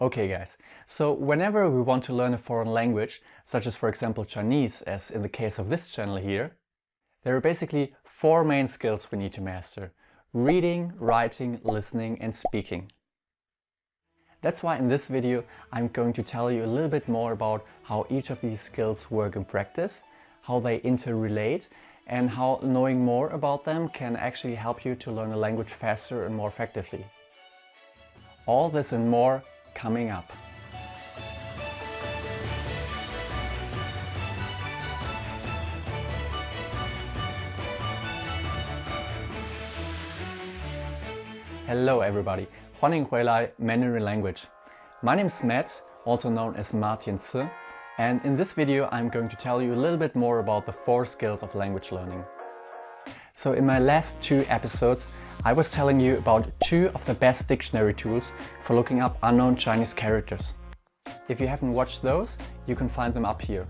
Okay guys, so whenever we want to learn a foreign language, such as for example Chinese, as in the case of this channel here, there are basically four main skills we need to master: reading, writing, listening and speaking. That's why in this video I'm going to tell you a little bit more about how each of these skills work in practice, how they interrelate, and how knowing more about them can actually help you to learn a language faster and more effectively. All this and more coming up. Hello everybody, 欢迎回来 Mandarin Language. My name is Matt, also known as Martin C, and in this video I'm going to tell you a little bit more about the four skills of language learning. So in my last two episodes I was telling you about two of the best dictionary tools for looking up unknown Chinese characters. If you haven't watched those, you can find them up here.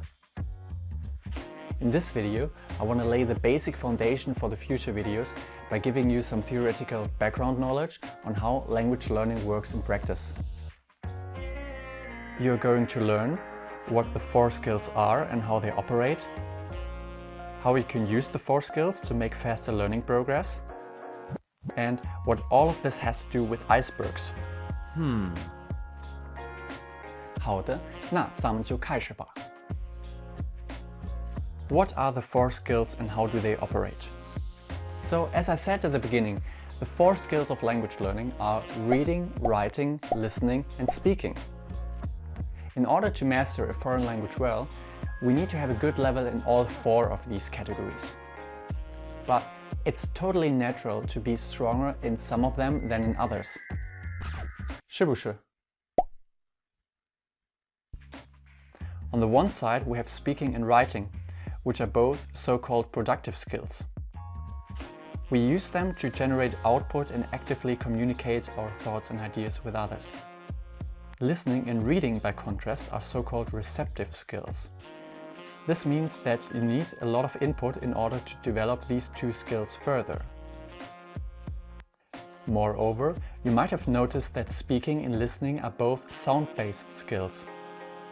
In this video, I want to lay the basic foundation for the future videos by giving you some theoretical background knowledge on how language learning works in practice. You're going to learn what the four skills are and how they operate, how you can use the four skills to make faster learning progress, and what all of this has to do with icebergs. 好的，那咱们就开始吧。What are the four skills and how do they operate? So, as I said at the beginning, the four skills of language learning are reading, writing, listening, and speaking. In order to master a foreign language well, we need to have a good level in all four of these categories. But it's totally natural to be stronger in some of them than in others. 是不是? On the one side, we have speaking and writing, which are both so-called productive skills. We use them to generate output and actively communicate our thoughts and ideas with others. Listening and reading, by contrast, are so-called receptive skills. This means that you need a lot of input in order to develop these two skills further. Moreover, you might have noticed that speaking and listening are both sound-based skills,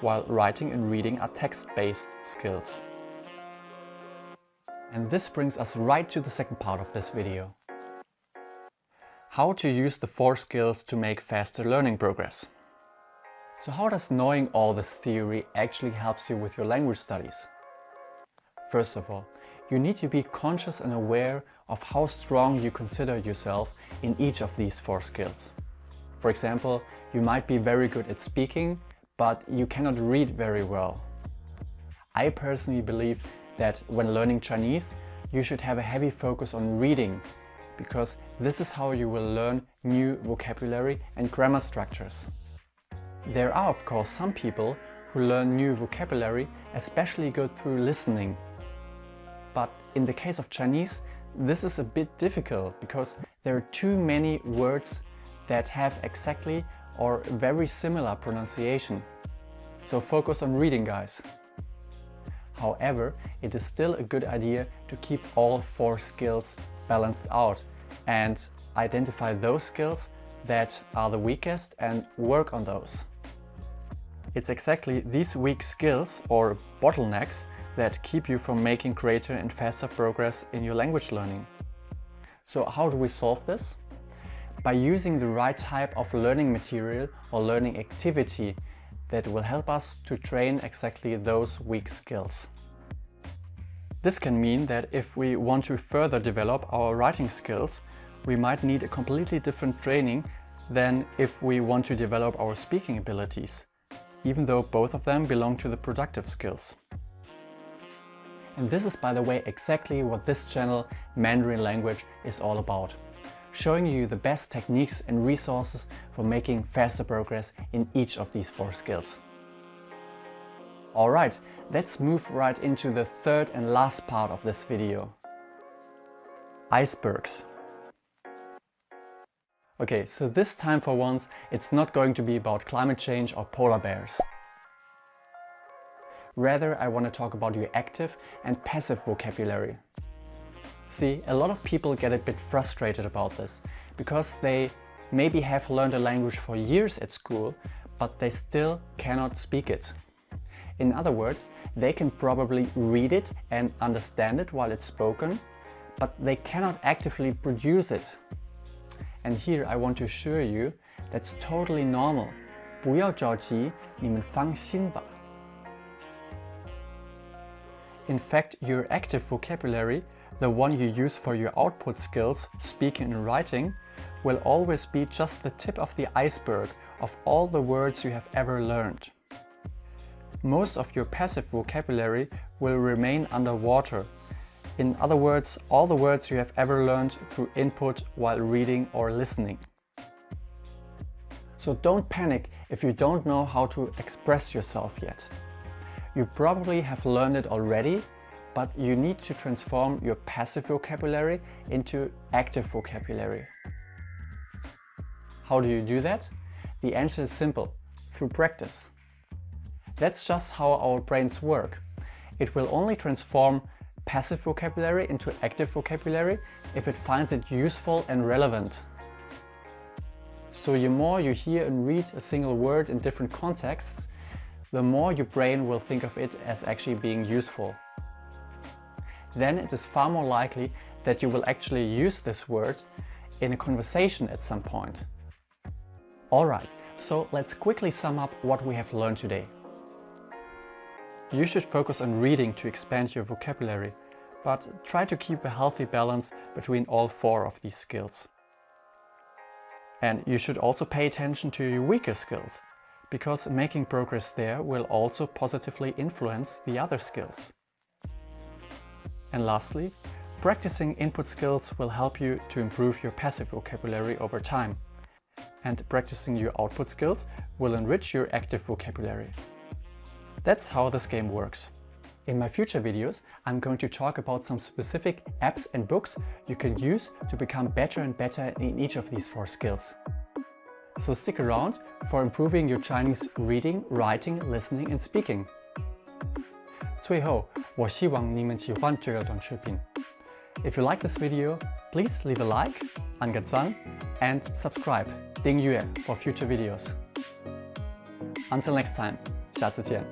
while writing and reading are text-based skills. And this brings us right to the second part of this video. How to use the four skills to make faster learning progress. So how does knowing all this theory actually helps you with your language studies? First of all, you need to be conscious and aware of how strong you consider yourself in each of these four skills. For example, you might be very good at speaking, but you cannot read very well. I personally believe that when learning Chinese, you should have a heavy focus on reading, because this is how you will learn new vocabulary and grammar structures. There are of course some people who learn new vocabulary especially good through listening. But in the case of Chinese, this is a bit difficult because there are too many words that have exactly or very similar pronunciation. So focus on reading, guys. However, it is still a good idea to keep all four skills balanced out and identify those skills that are the weakest and work on those. It's exactly these weak skills or bottlenecks that keep you from making greater and faster progress in your language learning. So how do we solve this? By using the right type of learning material or learning activity that will help us to train exactly those weak skills. This can mean that if we want to further develop our writing skills, we might need a completely different training than if we want to develop our speaking abilities, even though both of them belong to the productive skills. And this is, by the way, exactly what this channel, Mandarin Language, is all about. Showing you the best techniques and resources for making faster progress in each of these four skills. Alright, let's move right into the third and last part of this video. Icebergs. Okay, so this time for once, it's not going to be about climate change or polar bears. Rather, I want to talk about your active and passive vocabulary. See, a lot of people get a bit frustrated about this, because they maybe have learned a language for years at school, but they still cannot speak it. In other words, they can probably read it and understand it while it's spoken, but they cannot actively produce it. And here I want to assure you, that's totally normal. 不要着急，你们放心吧。In fact, your active vocabulary, the one you use for your output skills, speaking and writing, will always be just the tip of the iceberg of all the words you have ever learned. Most of your passive vocabulary will remain underwater. In other words, all the words you have ever learned through input while reading or listening. So don't panic if you don't know how to express yourself yet. You probably have learned it already, but you need to transform your passive vocabulary into active vocabulary. How do you do that? The answer is simple: through practice. That's just how our brains work. It will only transform passive vocabulary into active vocabulary if it finds it useful and relevant. So the more you hear and read a single word in different contexts, the more your brain will think of it as actually being useful. Then it is far more likely that you will actually use this word in a conversation at some point. Alright, so let's quickly sum up what we have learned today. You should focus on reading to expand your vocabulary, but try to keep a healthy balance between all four of these skills. And you should also pay attention to your weaker skills, because making progress there will also positively influence the other skills. And lastly, practicing input skills will help you to improve your passive vocabulary over time. And practicing your output skills will enrich your active vocabulary. That's how this game works. In my future videos, I'm going to talk about some specific apps and books you can use to become better and better in each of these four skills. So stick around for improving your Chinese reading, writing, listening and speaking. 最后，我希望你们喜欢这个短视频。If you like this video, please leave a like, 按个赞 and subscribe, 订阅 for future videos. Until next time, 下次见。